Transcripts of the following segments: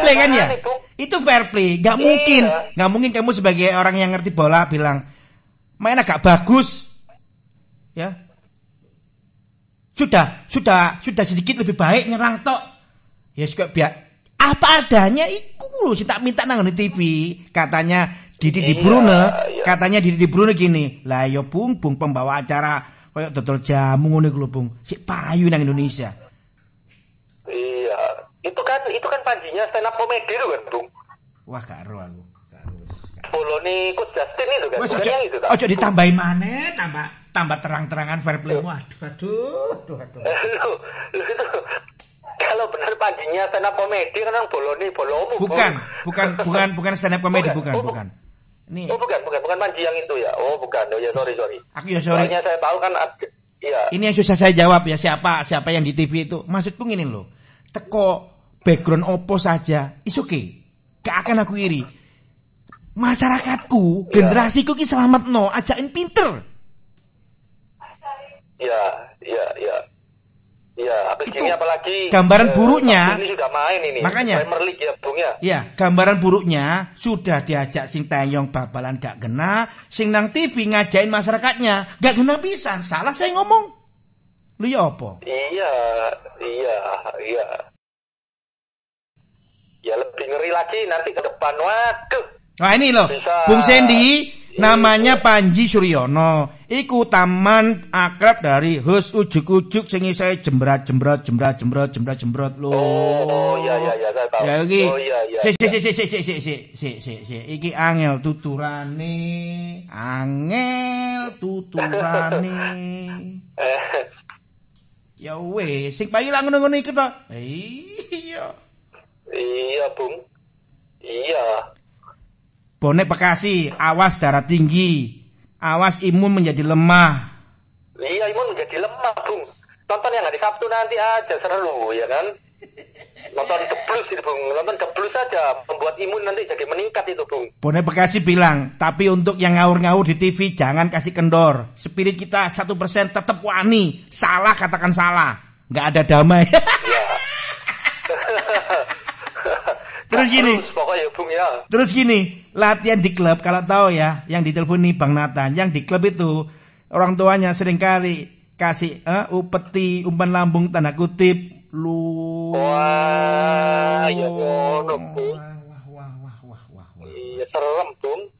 play kan ya? Itu fair play. Gak mungkin kamu sebagai orang yang ngerti bola bilang main agak bagus. Ya. Sudah sedikit lebih baik nyerang tok. Ya suka biar apa adanya iku lho sing tak minta nang TV. Katanya Didi Di Bruyne gini. Lah yo Bung pembawa acara koyo dodol jamu ngene lho Bung. Sik payu nang Indonesia. Iya. Itu kan panjinya stand up comedy itu kan, Bung. Wah, gak ero aku. Boloni Coach Justin itu kan. Bukan itu tak. Ojo ditambahin maneh, tambah terang-terangan fair play. Waduh. Itu kalau benar panjinya stand up comedy kan boloni bolomu. Bukan stand up comedy, bukan. Ini. Bukan panji yang itu ya. Oh, bukan. Oh ya, sorry. Aku ya sorry. Soalnya saya tahu kan iya. Ini yang susah saya jawab ya, siapa yang di TV itu. Maksudku gini loh. Teko background opo saja, is okay. Gak akan aku iri. Masyarakatku, generasiku ki selamatno, ajakin pinter. Iya, habis itu gini apalagi gambaran buruknya. Ini sudah main ini. Makanya Premier League ya, Bung ya. Iya, gambaran buruknya sudah diajak sing tayong bal-balan gak kena, sing nang TV ngajain masyarakatnya, gak kena pisan. Salah saya ngomong. Lu ya apa? Iya. Ya lebih ngeri lagi nanti ke depan. Waduh. Nah ini loh, Bung Sandy, namanya Panji Suryono. Iku taman akrab dari host ujuk-ujuk sing saya jembrat loh. Oh, iya saya tahu. Ya iki. Oh iya. Iki angel tuturane. Ya weh, sing paling ngono-ngono iku to. Iya, Bung. Iya. Bonek Bekasi, awas darah tinggi. Awas imun menjadi lemah. Iya, imun menjadi lemah, Bung. Nonton yang hari Sabtu nanti aja seru, ya kan? Nonton The Blues itu, Bung. Nonton The Blues saja membuat imun nanti jadi meningkat itu, Bung. Bonek Bekasi bilang, tapi untuk yang ngawur-ngawur di TV jangan kasih kendor. Spirit kita 1% tetap wani. Salah katakan salah. Nggak ada damai. Iya. Terus gini, latihan di klub kalau tahu ya, yang ditelepon nih Bang Nathan, yang di klub itu orang tuanya seringkali kasih upeti umpan lambung tanda kutip lu. Wah, ya ngono, Bung. Wah. Iya, serem, Bung.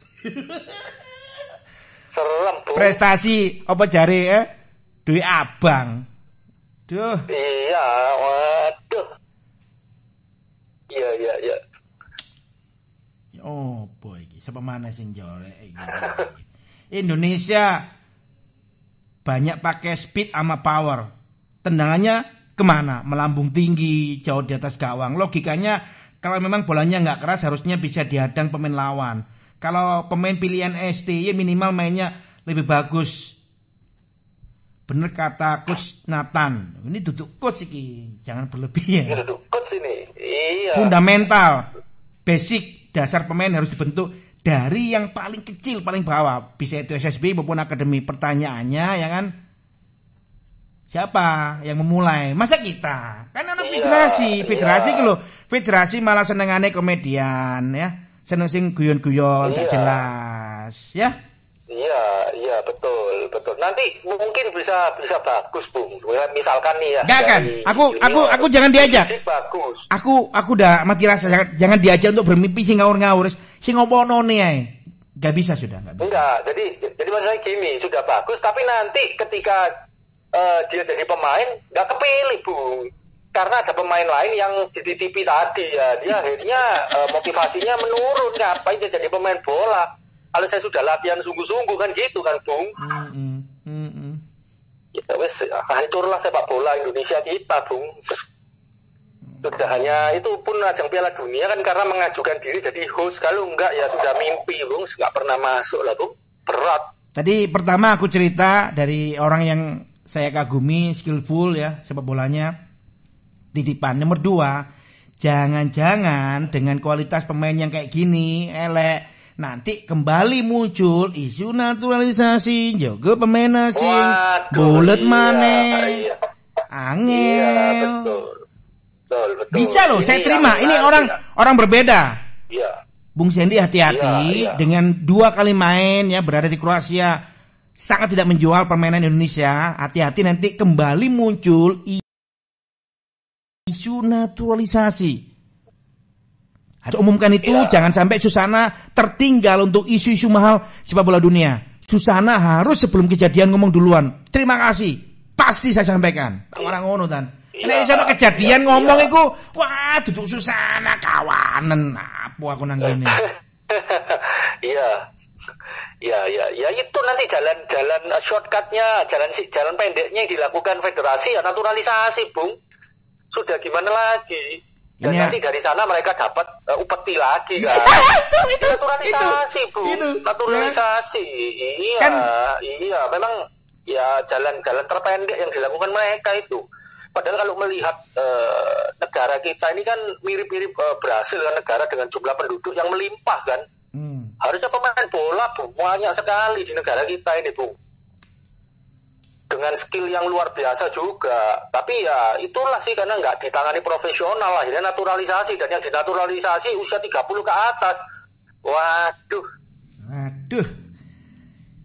Serem, Bung. Prestasi apa jare duit abang. Duh. Iya, waduh. Iya. Oh boy, siapa mana sing jorek iki. Indonesia banyak pakai speed sama power. Tendangannya kemana? Melambung tinggi, jauh di atas gawang. Logikanya kalau memang bolanya nggak keras harusnya bisa dihadang pemain lawan. Kalau pemain pilihan STY minimal mainnya lebih bagus. Bener kata Coach Nathan. Ini duduk coach iki, jangan berlebihan. Ini duduk coach ini. Iya. Fundamental, basic, dasar pemain harus dibentuk dari yang paling kecil, paling bawah. Bisa itu SSB maupun akademi. Pertanyaannya ya kan, siapa yang memulai? Masa kita? Kan ada federasi gitu. Federasi malah senengane komedian ya. Seneng sing guyon-guyon gak jelas ya. Iya, betul. Nanti mungkin bisa bagus, Bung. Misalkan nih ya. Enggak kan? Aku jangan diajak. Bagus. Aku udah mati rasa jangan diajak untuk bermimpi sing ngawur-ngawur. Sing ngopo-none ae. Enggak bisa sudah, enggak bisa. Enggak. Jadi maksudnya gini, sudah bagus tapi nanti ketika dia jadi pemain enggak kepilih, Bung. Karena ada pemain lain yang dititipi tadi ya. Dia akhirnya motivasinya menurun. Ngapain dia jadi pemain bola? Kalau saya sudah latihan sungguh-sungguh kan gitu kan, Bung. Ya wes hancurlah sepak bola Indonesia kita, Bung. Sudah hanya itu pun ajang Piala Dunia kan karena mengajukan diri jadi host. Kalau enggak ya sudah mimpi, Bung. Enggak pernah masuk lah, Bung. Berat. Tadi pertama aku cerita dari orang yang saya kagumi, skillful ya sepak bolanya. Titipan. Nomor 2, jangan-jangan dengan kualitas pemain yang kayak gini elek, nanti kembali muncul isu naturalisasi, jago pemain asing, bulet maneh, angel. Iya, betul. Betul. Bisa loh, saya terima. Ini orang berbeda. Iya. Bung Sandy hati-hati dengan 2 kali main ya berada di Kroasia sangat tidak menjual permainan Indonesia. Hati-hati nanti kembali muncul isu naturalisasi. Harus umumkan itu, jangan sampai Susana tertinggal untuk isu-isu mahal sepak bola dunia. Susana harus sebelum kejadian ngomong duluan. Terima kasih. Pasti saya sampaikan. Orang ngono tan. Nek iso kejadian ngomong iku, wah duduk Susana kawanen. Apa aku nang ngene. Ya itu nanti jalan shortcutnya, jalan pendeknya yang dilakukan federasi ya naturalisasi, Bung. Sudah gimana lagi? Dan nanti dari sana mereka dapat upeti lagi kan. itu naturalisasi, Bu. Naturalisasi. Iya, memang ya jalan terpendek yang dilakukan mereka itu. Padahal kalau melihat negara kita ini kan mirip-mirip Brasil kan, negara dengan jumlah penduduk yang melimpah kan. Harusnya pemain bola banyak sekali di negara kita ini, Bu. Dengan skill yang luar biasa juga. Tapi ya itulah sih karena nggak ditangani profesional, akhirnya naturalisasi. Dan yang dinaturalisasi usia 30 ke atas. Waduh.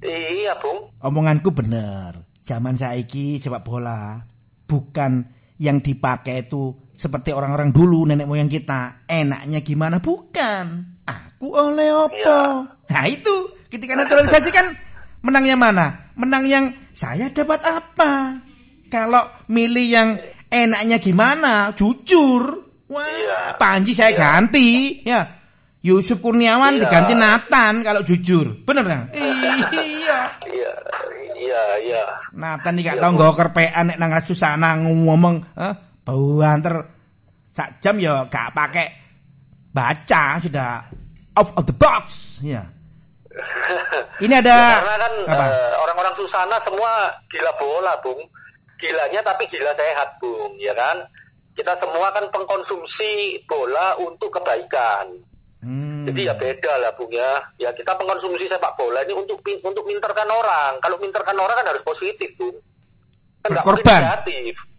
Iya, Bung. Omonganku bener. Zaman saiki sepak bola bukan yang dipakai itu seperti orang-orang dulu, nenek moyang kita. Enaknya gimana? Bukan. Aku oleh opo. Nah itu. Ketika naturalisasi kan menangnya mana? Menang yang saya dapat apa? Kalau milih yang enaknya gimana? Jujur. Wah, Panji saya ganti. Ya, Yusuf Kurniawan diganti Nathan kalau jujur. Bener kan? Iya. Nathan iki gak tau nggawa kerpean nek nang Susana ngomong, banter sak jam ya gak pakai baca, sudah out of the box. Ya. Ini ada karena kan orang-orang Susana semua gila bola, Bung. Gilanya tapi gila sehat, Bung, ya kan? Kita semua kan pengkonsumsi bola untuk kebaikan. Jadi ya beda lah, Bung ya. Ya kita pengkonsumsi sepak bola ini untuk minterkan orang. Kalau minterkan orang kan harus positif, Bung. Kan berkorban.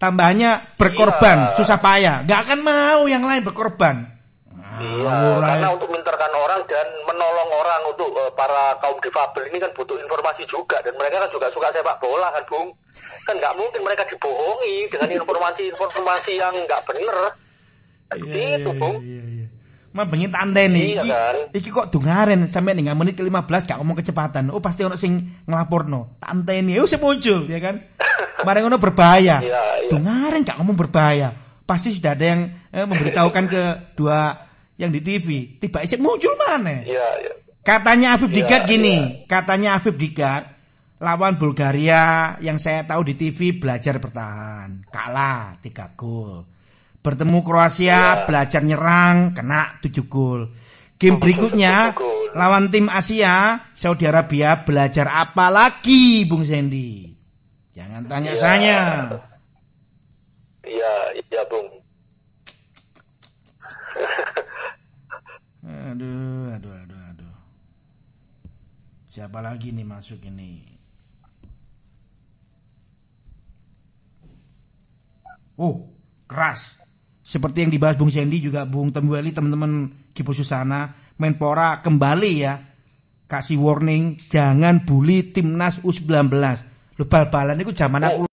Tambahnya berkorban, susah payah. Gak akan mau yang lain berkorban. Karena untuk minterkan orang dan menolong orang untuk para kaum difabel ini kan butuh informasi juga, dan mereka kan juga suka sepak bola kan, Bung. Kan nggak mungkin mereka dibohongi dengan informasi yang nggak bener. Gitu, Bung. Mah bengi tandeni. Iya, kan? Iki kok dungaren sampai ning menit ke-15 gak ngomong kecepatan. Oh pasti ono sing nglaporno. Tanteni sing muncul, ya kan? Bareng ngono berbahaya. Dungaren gak ngomong berbahaya. Pasti sudah ada yang memberitahukan ke dua yang di TV, tiba isik muncul mana? Iya. Katanya Afif Digat gini, katanya Afif Digat lawan Bulgaria yang saya tahu di TV belajar bertahan, kalah 3 gol. Bertemu Kroasia belajar nyerang, kena 7 gol. Game berikutnya lawan tim Asia, Saudi Arabia belajar apa lagi, Bung Sandy? Jangan tanya saya. Iya, Bung. Aduh. Siapa lagi nih masuk ini? Oh, keras. Seperti yang dibahas Bung Sandy juga Bung Tembueli, teman-teman Kipo Susana, Menpora kembali ya. Kasih warning, jangan bully timnas U19. Lu bal-balan itu zaman aku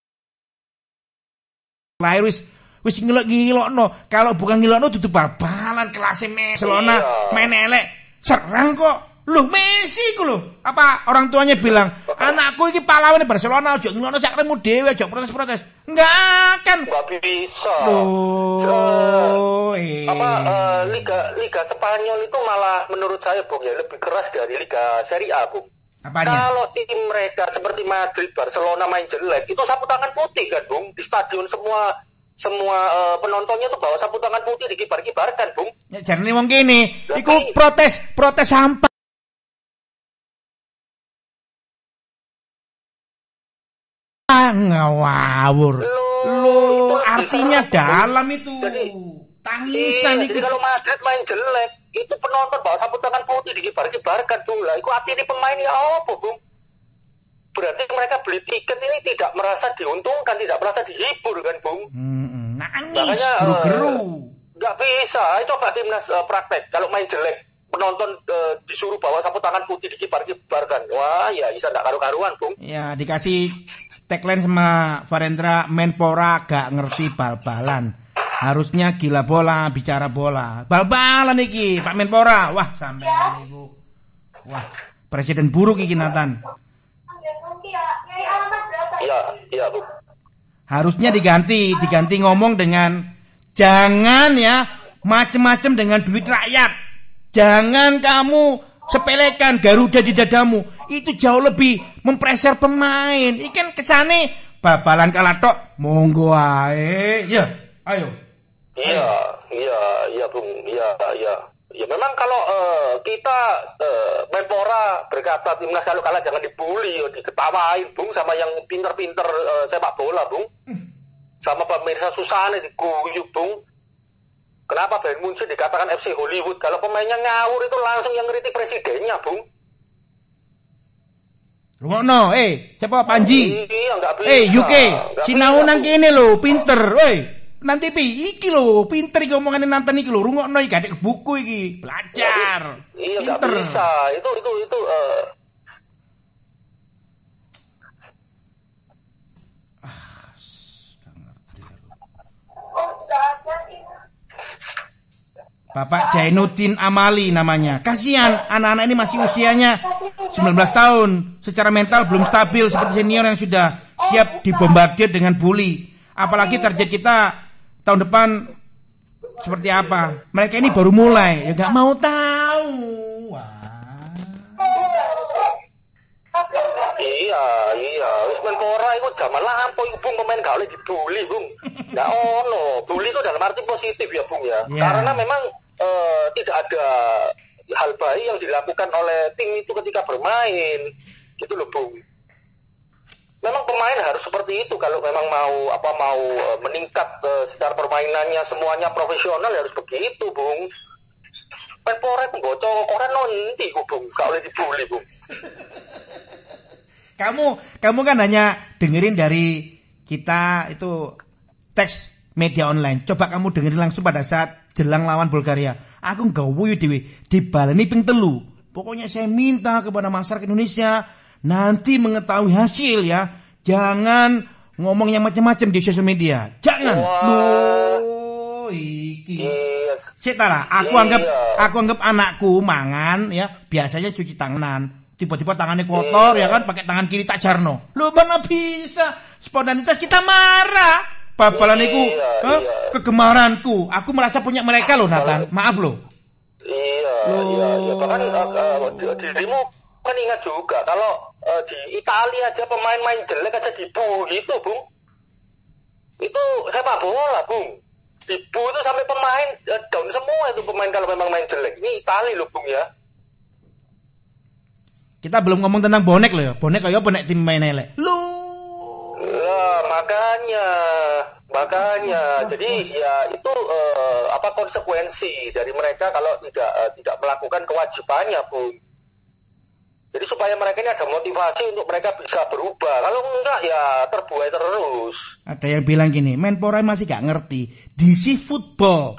lahir wis ngelok-ngelokno. Kalau bukan ngelokno dudu bal-balan kelas Barcelona main elek. Serang kok. Loh Messi ku lho. Apa orang tuanya bilang, "Anakku iki pahlawan Barcelona, ojo ngelokno sakremu dhewe, ojo protes-protes." Enggak kan. Enggak bisa. Loh. Liga Spanyol itu malah menurut saya, Bung, ya lebih keras dari Liga Serie A, Bung. Apanya? Kalau tim mereka seperti Madrid, Barcelona main jelek, itu sapu tangan putih kan, Bung. Di stadion semua penontonnya tuh bawa sapu tangan putih dikibar-kibarkan, Bung. Ya jarene wong kene, iku protes sampah. Ngawur. Loh, artinya dalam itu. Jadi, tangisan itu. Jadi kalau Madrid main jelek, itu penonton bawa sapu tangan putih dikibar-kibarkan, Bung. Lah, iku artinya pemain ya apa, Bung? berarti mereka beli tiket ini tidak merasa diuntungkan, tidak merasa dihibur kan, Bung? Nangis, geru-geru. Nggak bisa, coba timnas praktek. Kalau main jelek, penonton disuruh bawa sapu tangan putih dikibar-kibarkan. Wah, ya bisa nggak karu-karuan, Bung. Ya, dikasih tagline sama Farendra, Menpora gak ngerti bal-balan. Harusnya gila bola, bicara bola. Bal-balan iki, Pak Menpora. Wah, sampean niku. Wah, presiden buruk iki Nathan. Iya, Bu. Harusnya diganti ngomong dengan jangan ya macem-macem dengan duit rakyat. Jangan kamu sepelekan Garuda di dadamu. Itu jauh lebih mempreser pemain. Ikan kesane babalan kalah tok, monggo ae. Ya, ayo. Iya, Bung. Iya. Ya memang kalau kita Menpora berkata timnas kalau kalah jangan dibully, diketawain, Bung, sama yang pinter-pinter sepak bola, Bung. Sama pemirsa Susana diguyub, Bung. Kenapa Bayern Munchen dikatakan FC Hollywood? Kalau pemainnya ngawur itu langsung yang ngeritik presidennya, Bung. Rungokno, siapa Panji? Iya, nggak bisa. UK, sinau nang kene lho, pinter, nanti iki lho, pinter iki omongane nanten iki lho, rungokno iki gak buku iki, belajar. Iya, pinter. Gak bisa. Itu Bapak Jainuddin Amali namanya. Kasihan anak-anak ini masih usianya 19 tahun. Secara mental belum stabil seperti senior yang sudah siap dibombardir dengan bully. Apalagi target kita tahun depan seperti apa. Mereka ini baru mulai. Ya gak mau tahu. Wah. Iya. Menpora itu zaman lampau itu, Bung, pemain gak boleh dibully, Bung. Gak ono. Bully itu dalam arti positif ya, Bung ya. Karena memang tidak ada hal baik yang dilakukan oleh tim itu ketika bermain. Gitu loh, Bung. Memang pemain harus seperti itu kalau memang mau meningkat secara permainannya, semuanya profesional harus begitu, Bung. Menpora itu bocor orang nanti, Bung. Gak boleh dibully, Bung. Kamu kan hanya dengerin dari kita itu teks media online. Coba kamu dengerin langsung pada saat jelang lawan Bulgaria. Aku gak wuyu dewe dibaleni ping 3. Pokoknya saya minta kepada masyarakat Indonesia nanti mengetahui hasil ya. Jangan ngomong yang macam-macam di sosial media. Jangan. Loh, iki. Setara, aku anggap anakku mangan ya, biasanya cuci tangan. Tiba-tiba tangannya kotor ya kan, pakai tangan kiri tak jarno. Loh, mana bisa? Spontanitas kita marah. Babalan iku kegemaranku. Aku merasa punya mereka loh, Nathan. Maaf loh. Iya. Bahkan dirimu kan ingat juga kalau di Italia aja pemain main jelek aja dibu gitu, Bung. Itu sepak bola, Bung. Dibu itu sampai pemain down semua itu pemain kalau memang main jelek. Ini Italia loh, Bung ya. Kita belum ngomong tentang bonek loh ya. Bonek kayak bonek tim main elek. Makanya. Jadi ya itu konsekuensi dari mereka kalau tidak melakukan kewajibannya, Bung. Jadi supaya mereka ini ada motivasi untuk mereka bisa berubah. Kalau enggak ya terbuai terus. Ada yang bilang gini, Menpora masih gak ngerti. DC football.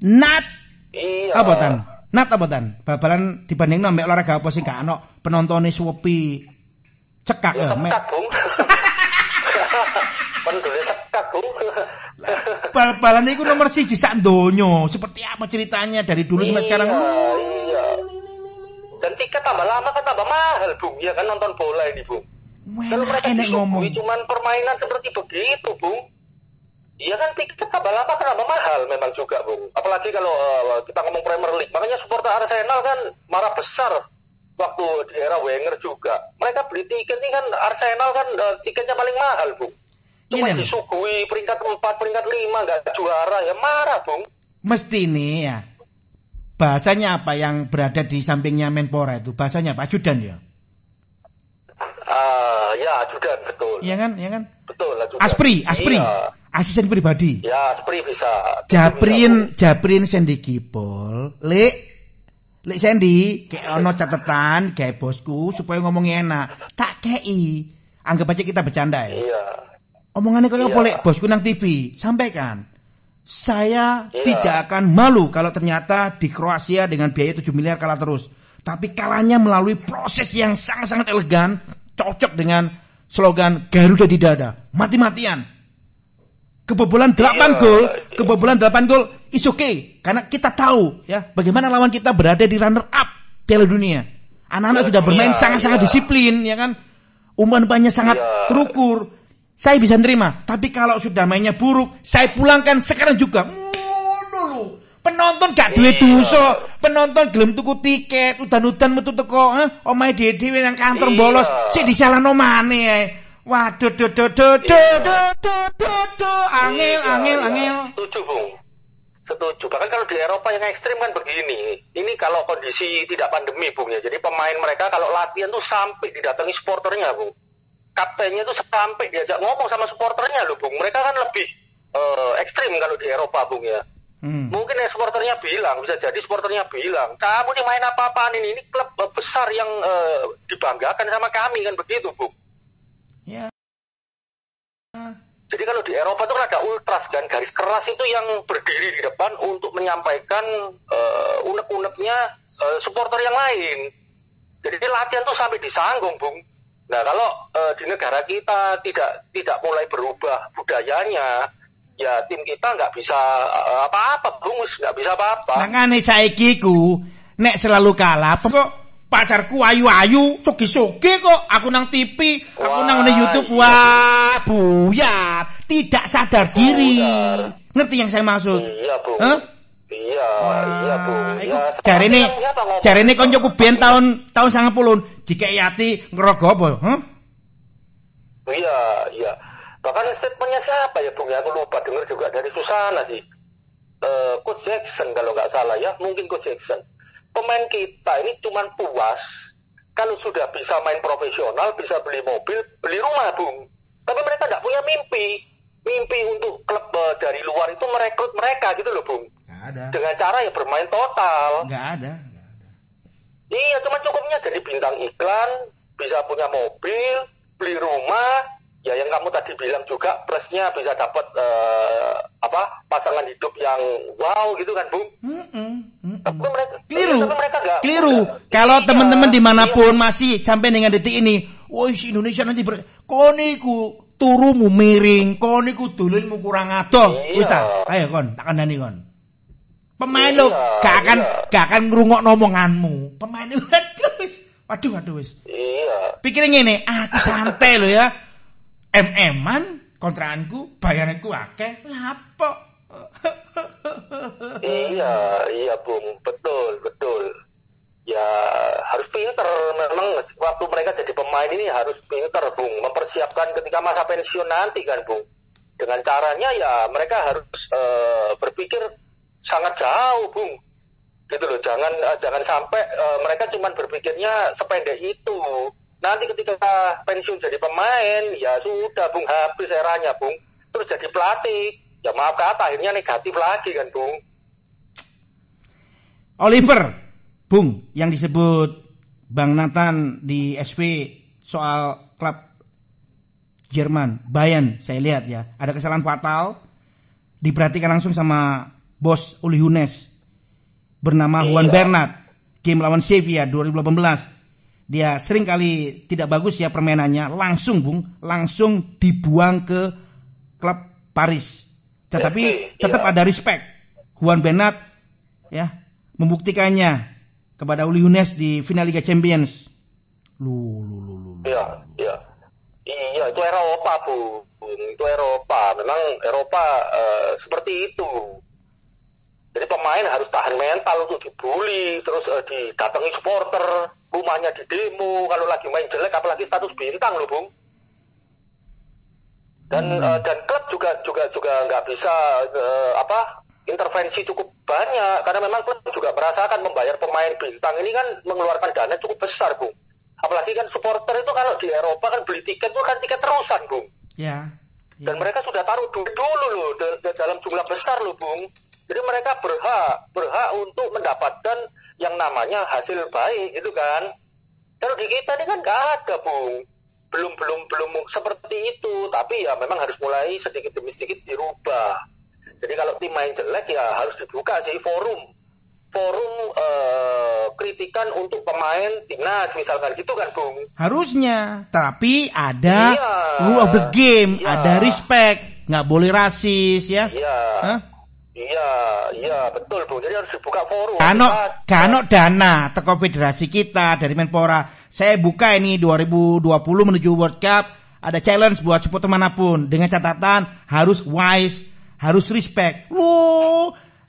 Not. Iya. Apa tan? Babalan dibanding nambah olahraga apa sih gak ono penontonnya suwepi cekak ya. Sekak, Bung. Pendulnya sekak, Bung. Bal-balan itu nomor 1 sak donya. Seperti apa ceritanya dari dulu sampai sekarang? Iya. Dan tiket tambah lama kan tambah mahal, Bung. Ya kan nonton bola ini, Bung. Kalau mereka disuguhi cuman permainan seperti begitu, Bung. Iya kan tiket tambah lama kan tambah mahal memang juga, Bung. Apalagi kalau kita ngomong Premier League. Makanya supporter Arsenal kan marah besar waktu di era Wenger juga. Mereka beli tiket ini kan Arsenal kan tiketnya paling mahal, Bung. Cuma disuguhi peringkat 4, peringkat 5 nggak juara ya marah, Bung. Mesti nih ya. Bahasanya apa yang berada di sampingnya Menpora itu? Bahasanya apa? Ajudan ya? Ya ajudan, betul. Iya kan? Betul, ajudan. Aspri. Iya. Asisten pribadi. Ya, Aspri bisa. Japrin sendiki pol. Lek Sandy, kayak ono catatan, kayak bosku supaya ngomongnya enak. Tak kei. Anggap aja kita bercanda ya. Iya. Omongannya kalau boleh bosku nang TV, sampaikan. Saya tidak akan malu kalau ternyata di Kroasia dengan biaya 7 miliar kalah terus. Tapi kalahnya melalui proses yang sangat-sangat elegan, cocok dengan slogan Garuda di dada, mati-matian. Kebobolan 8 gol is okay. Karena kita tahu ya bagaimana lawan kita berada di runner up Piala Dunia. Anak-anak sudah bermain sangat-sangat disiplin, ya kan? Umpan-umpannya sangat terukur. Saya bisa nerima. Tapi kalau sudah mainnya buruk, saya pulangkan sekarang juga. Ngono. Penonton gak duwe dosa. Penonton gelem tuku tiket, udan-udan metu teko, omahe dhewe nang kantor bolos, sik disalahno maneh ae. Waduh, angel. Setuju, Bung. Setuju. Bahkan kalau di Eropa yang ekstrim kan begini. Ini kalau kondisi tidak pandemi, Bung ya. Jadi pemain mereka kalau latihan tuh sampai didatangi supporternya, Bung. Kaptennya tuh sampai diajak ngomong sama supporternya loh, Bung. Mereka kan lebih ekstrim kalau di Eropa, Bung ya. Mungkin ya supporternya bilang, bisa jadi supporternya bilang, kamu ini main apa-apaan ini klub besar yang dibanggakan sama kami kan begitu, Bung. Ya. Jadi kalau di Eropa itu kan ada ultras kan, garis keras itu yang berdiri di depan untuk menyampaikan unek-uneknya supporter yang lain. Jadi latihan tuh sampai disanggung, Bung. Nah kalau di negara kita tidak mulai berubah budayanya, ya tim kita nggak bisa apa-apa, Bung, nggak bisa apa-apa. Makanya saiki ku nek selalu kalah, kok pacarku ayu-ayu, soge-soge kok. Aku nang TV, aku nang YouTube. Wah, buyar. Tidak sadar diri. Ngerti yang saya maksud? Iya, Bung. Iya, Bung. Jarene koncoku ben tahun 90 jika yati ngerogo apa? Iya. Bahkan statementnya siapa ya, Bung? Ya, aku lupa dengar juga dari Susana sih. Coach Jackson kalau nggak salah ya, mungkin Coach Jackson. Pemain kita ini cuman puas kalau sudah bisa main profesional, bisa beli mobil, beli rumah, Bung. Tapi mereka nggak punya mimpi untuk klub dari luar itu merekrut mereka gitu loh, Bung. Nggak ada. Dengan cara ya bermain total. Nggak ada. Iya, cuma cukupnya jadi bintang iklan, bisa punya mobil, beli rumah. Ya yang kamu tadi bilang juga plusnya bisa dapat pasangan hidup yang wow gitu kan, Bung. Tapi mereka Keliru. Kalau teman-teman dimanapun masih sampai dengan detik ini, woi si Indonesia nanti koniku turumu miring, koniku dulunmu kurang adoh. Wis ta, ayo kon, tak kandhani kon. Pemain lo gak akan ngrungokno omonganmu. Pemain waduh wis. Iya. Pikirin ngene, aku santai lo ya. MM-an kontrakanku, bayaranku akeh, lapo. Iya, Bung, betul. Ya harus pinter, memang waktu mereka jadi pemain ini harus pinter, Bung, mempersiapkan ketika masa pensiun nanti kan, Bung. Dengan caranya ya mereka harus berpikir sangat jauh, Bung. Gitu loh, jangan sampai mereka cuma berpikirnya sependek itu. Nanti ketika pensiun jadi pemain, ya sudah, Bung, habis eranya, Bung. Terus jadi pelatih, ya maaf kata, akhirnya negatif lagi kan, Bung. Oliver, Bung, yang disebut Bang Nathan di SP soal klub Jerman, Bayern, saya lihat ya, ada kesalahan fatal, diperhatikan langsung sama bos Uli Hoeneß, bernama Juan Bernat, game lawan Sevilla 2018. Dia sering kali tidak bagus ya permainannya, langsung dibuang ke klub Paris. Tetapi tetap ada respect. Juan Bernat ya membuktikannya kepada Uli Hoeneß di final Liga Champions. Iya, itu Eropa, Bu. Itu Eropa. Memang Eropa seperti itu. Jadi pemain harus tahan mental untuk dibully, terus didatangi supporter, rumahnya di demo, kalau lagi main jelek, apalagi status bintang loh, Bung. Dan klub juga nggak bisa intervensi cukup banyak, karena memang klub juga merasakan membayar pemain bintang ini kan mengeluarkan dana cukup besar, Bung. Apalagi kan supporter itu kalau di Eropa kan beli tiket itu kan tiket terusan, Bung. Ya. Dan mereka sudah taruh duit dulu loh dalam jumlah besar loh, Bung. Jadi mereka berhak untuk mendapatkan yang namanya hasil baik gitu kan. Kalau di kita ini kan nggak ada, Bung. Belum seperti itu. Tapi ya memang harus mulai sedikit demi sedikit dirubah. Jadi kalau tim main jelek ya harus dibuka sih forum kritikan untuk pemain timnas misalkan gitu kan, Bung. Harusnya, tapi ada rule of the game, ada respect, nggak boleh rasis ya. Iya, betul, Bung. Jadi harus dibuka forum. Kano dana teko federasi kita dari Menpora. Saya buka ini 2020 menuju World Cup, ada challenge buat supporter manapun dengan catatan harus wise, harus respect.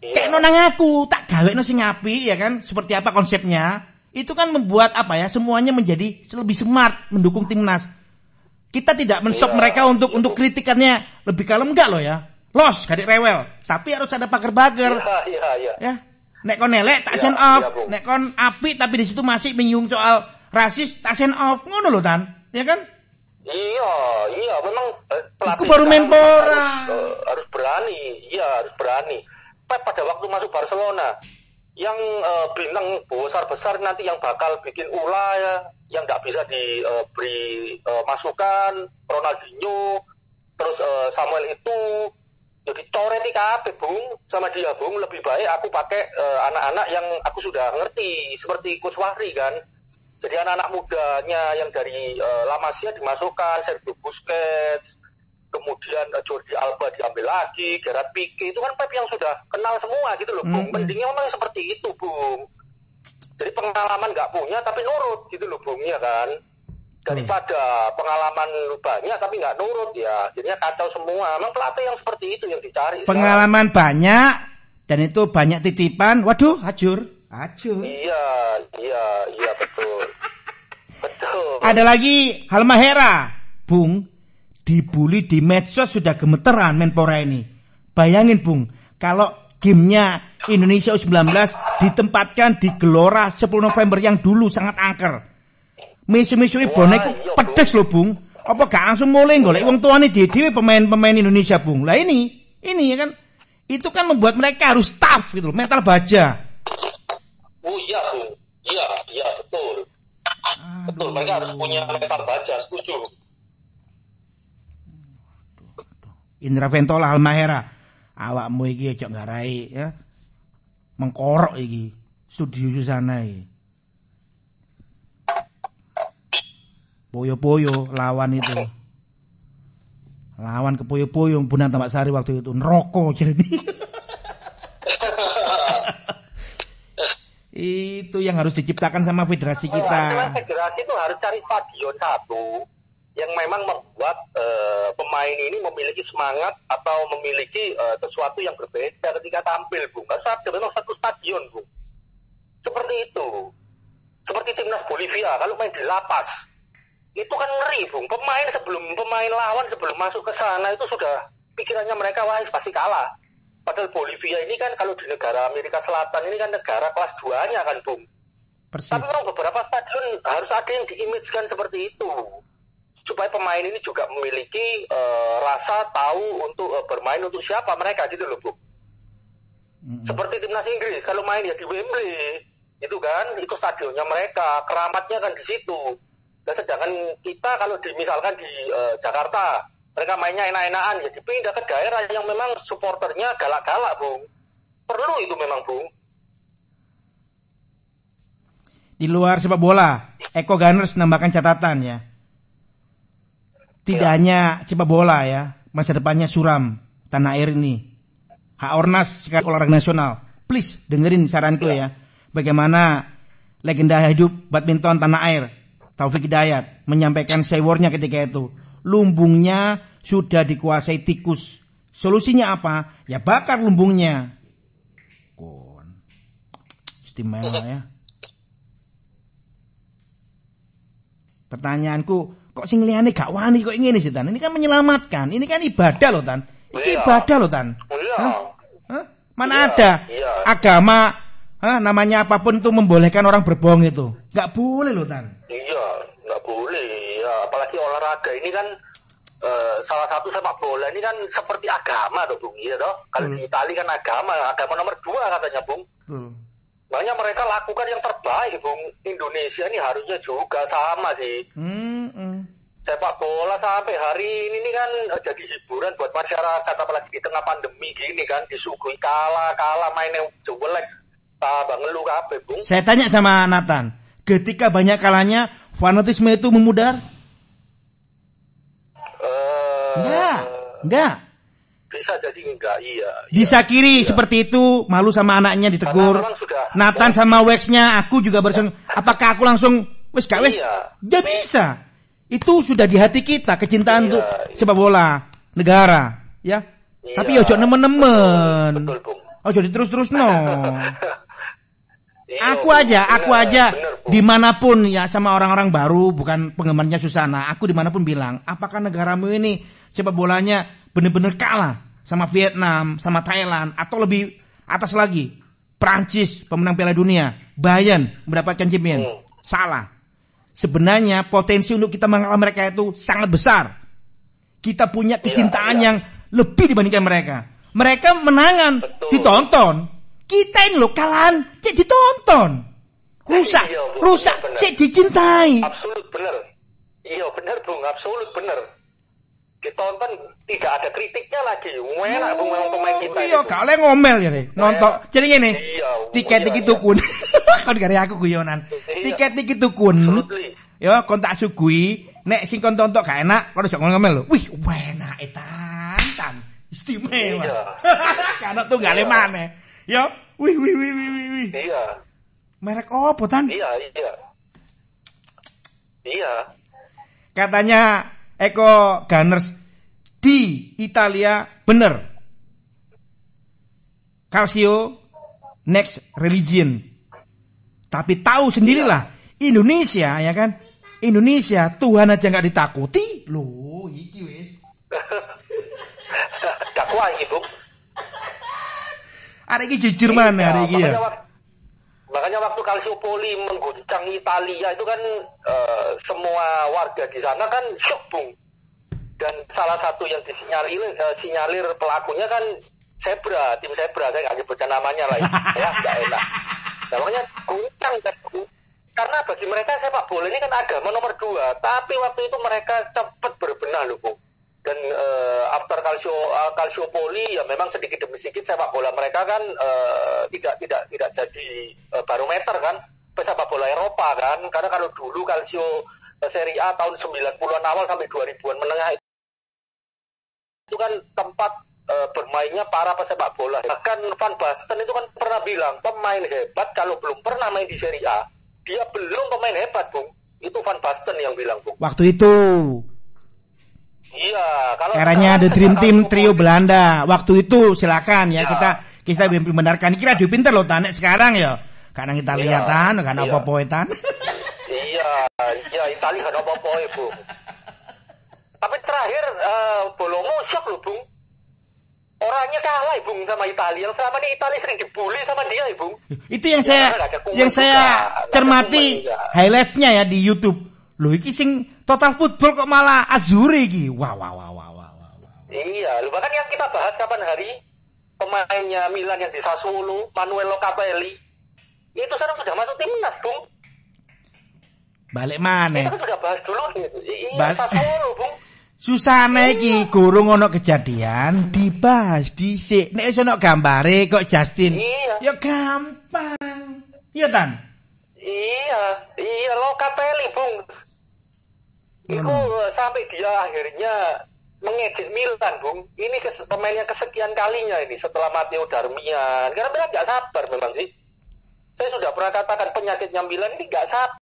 Kayak nonang aku tak gawe no sing apik ya kan, seperti apa konsepnya. Itu kan membuat apa ya, semuanya menjadi lebih smart mendukung timnas. Kita tidak menstop mereka untuk kritikannya lebih kalem, enggak loh ya. Los gadik rewel, tapi harus ada pager-pager. Iya. Ya. Nek kon elek tak send off, nek kon apik tapi di situ masih menyinggung soal rasis tak send off. Ngono lho Tan, ya kan? Iya, memang pelatih baru Menpora harus berani. Iya, harus berani. Pep pada waktu masuk Barcelona yang bintang besar nanti yang bakal bikin ulah ya, yang nggak bisa diberi masukan, Ronaldinho, terus Samuel itu ya dicoreti kabeh, Bung, sama dia, Bung. Lebih baik aku pakai anak-anak yang aku sudah ngerti, seperti Coach Wahri kan. Jadi anak-anak mudanya yang dari La Masia dimasukkan, Sergio Busquets, kemudian Jordi Alba diambil lagi, Gerard Pique, itu kan Pep yang sudah kenal semua gitu loh, Bung. Mendingnya memang seperti itu, Bung. Jadi pengalaman nggak punya tapi nurut gitu loh, Bung, ya kan. Daripada pengalaman banyak tapi nggak nurut ya, jadinya kacau semua. Memang pelatih yang seperti itu yang dicari. Pengalaman sekarang banyak dan itu banyak titipan, waduh, hajur. Iya, betul. Ada lagi Halmahera, Bung, dibully di medsos sudah gemeteran Menpora ini. Bayangin, Bung, kalau gamenya Indonesia U19 ditempatkan di Gelora 10 November yang dulu sangat angker. Mesu-mesu ibone iku pedes lho, Bung. Apa gak langsung mulai golek wong tuane dhewe pemain-pemain Indonesia, Bung. Lah ini ya kan. Itu kan membuat mereka harus tough gitu loh, mental baja. Oh iya, Bung. Iya, betul. Betul, mereka harus punya mental baja, setuju. Indra Ventola, Halmahera, awakmu iki aja ngarai ya. Mengkorok iki. Studio Susana iki. Poyo-poyo lawan itu. Lawan ke Poyo-poyo Bunan Tambak Sari waktu itu neraka jadi. Itu yang harus diciptakan sama federasi kita. Federasi itu harus cari stadion satu yang memang membuat pemain ini memiliki semangat atau memiliki sesuatu yang berbeda ketika tampil, Bung. Harus ada memang satu stadion, Bung. Seperti itu. Seperti timnas Bolivia kalau main di lapas. Itu kan ngeri, Bung. Pemain lawan sebelum masuk ke sana itu sudah pikirannya mereka wah pasti kalah. Padahal Bolivia ini kan kalau di negara Amerika Selatan ini kan negara kelas 2-nya kan, Bung. Persis. Tapi memang beberapa stadion harus ada yang diimage-kan seperti itu. Supaya pemain ini juga memiliki rasa tahu untuk bermain untuk siapa mereka gitu loh, Bung. Seperti timnas Inggris kalau main ya di Wembley, itu kan, itu stadionnya mereka, keramatnya kan di situ. Dan sedangkan kita kalau misalkan di Jakarta, mereka mainnya enak-enakan, ya dipindah ke daerah yang memang supporternya galak-galak, Bung. Perlu itu memang, Bung. Di luar sepak bola, Eko Gunners menambahkan catatan ya. Tidak hanya sepak bola ya, masa depannya suram tanah air ini. Hak Ornas sekarang olahraga nasional. Please dengerin saranku ya. Bagaimana legenda hidup badminton tanah air Taufik Hidayat menyampaikan sewurnya ketika itu. Lumbungnya sudah dikuasai tikus. Solusinya apa? Ya bakar lumbungnya. Istimewa ya. Pertanyaanku, kok sing liyane gak wani kok ngene sih, Tan? Ini kan menyelamatkan. Ini kan ibadah loh, Tan. Ini ibadah loh, Tan. Hah? Mana ada agama namanya apapun itu membolehkan orang berbohong itu. Gak boleh loh, Tan. Iya, gak boleh. Ya, apalagi olahraga ini kan salah satu sepak bola ini kan seperti agama tuh Bung, iya toh. Kalau di Italia kan agama nomor 2 katanya Bung. Makanya mereka lakukan yang terbaik Bung. Indonesia ini harusnya juga sama sih. Sepak bola sampai hari ini kan jadi hiburan buat masyarakat, apalagi di tengah pandemi gini kan, disuguhi kalah mainnya jelek, tambah ngeluh kabeh Bung. Saya tanya sama Nathan, ketika banyak kalahnya fanatisme itu memudar? Enggak. Bisa jadi enggak, iya. Bisa kiri seperti itu, malu sama anaknya ditegur. Nathan sama Wexnya, aku juga berseng. Apakah aku langsung wes gak wes? Gak bisa. Itu sudah di hati kita, kecintaan untuk sepak bola negara, ya. Tapi ojo nemen-nemen. Ojo diterus-terus no. Aku aja dimanapun ya sama orang-orang baru, bukan penggemarnya Susana. Aku dimanapun bilang, apakah negaramu ini sepak bolanya benar-benar kalah sama Vietnam, sama Thailand, atau lebih atas lagi? Prancis pemenang Piala Dunia, Bayern mendapatkan champion. Salah. Sebenarnya potensi untuk kita mengalahkan mereka itu sangat besar. Kita punya kecintaan yang lebih dibandingkan mereka. Mereka menangan, ditonton. Kita ini loh kalahan, ditonton. Rusak, cek dicintai. Absolut benar. Iya benar Bung, absolut benar. Ditonton, tidak ada kritiknya lagi. Enak Bung memang pemain kita. Iya, kalian ngomel ya nih. Nonton. Jadi gini, tiket iki tukun. Kan gare aku guyonan. Tiket iki tukun. Ya, kontak sugui. Nek sing kon tonton gak enak, kok iso ngomel lho. Wih, enak tan. Istimewa. Kan tuh gale maneh. Ya, wih. Iya. Merek opo tan? Iya. Katanya Eko Gunners di Italia bener. Calcio next religion. Tapi tahu sendirilah Indonesia ya kan? Indonesia Tuhan aja nggak ditakuti. Loh, iki wis. Dakwah iki, Bung. Hari ini jujur mana hari ini ya? Makanya waktu Calciopoli mengguncang Italia itu kan semua warga di sana kan shock Bung. Dan salah satu yang disinyalir pelakunya kan tim Zebra, saya nggak nyebutkan namanya lah ya, nggak enak. Nah, makanya guncang kan, karena bagi mereka sepak bola ini kan agama nomor 2, tapi waktu itu mereka cepat berbenah loh Bung. Dan after Calciopoli ya memang sedikit demi sedikit sepak bola mereka kan tidak jadi barometer kan sepak bola Eropa kan, karena kalau dulu Calcio Serie A tahun 90-an awal sampai 2000-an menengah itu kan tempat bermainnya para pesepak bola. Bahkan Van Basten itu kan pernah bilang pemain hebat kalau belum pernah main di Serie A dia belum pemain hebat Bung. Itu Van Basten yang bilang Bung. Waktu itu iya, kalau eranya ada Dream Team trio Belanda. Waktu itu silakan ya, kita membenarkan. Kira dia pinter loh tanek sekarang ya. Karena kita lihatan, karena apa-apa. Iya, Italia kan apa-apa Bu. Tapi terakhir Bolomo shock loh Bung. Orangnya kalah Bung sama Italia. Selama ini Italia sering dibully sama dia Bung. Itu yang saya cermati highlights-nya ya di YouTube. Loh iki sing Total Football kok malah Azure iki. Wah. Iya, lu bahkan yang kita bahas kapan hari pemainnya Milan yang di Sassuolo, Manuel Locatelli. Itu sekarang sudah masuk timnas, Bung. Balik mana? Kita sudah bahas dulu gitu. Iya, Sassuolo, Bung. Susana iki gurung ono kejadian dibahas dhisik. Nek iso ono gambare kok Justin. Iya. Ya gampang. Iya Tan? Iya Locatelli, Bung. Itu sampai dia akhirnya mengejek Milan, Bung. Ini pemainnya kesekian kalinya ini setelah Matteo Darmian. Karena Milan nggak sabar memang sih. Saya sudah pernah katakan penyakitnya Milan ini nggak sabar.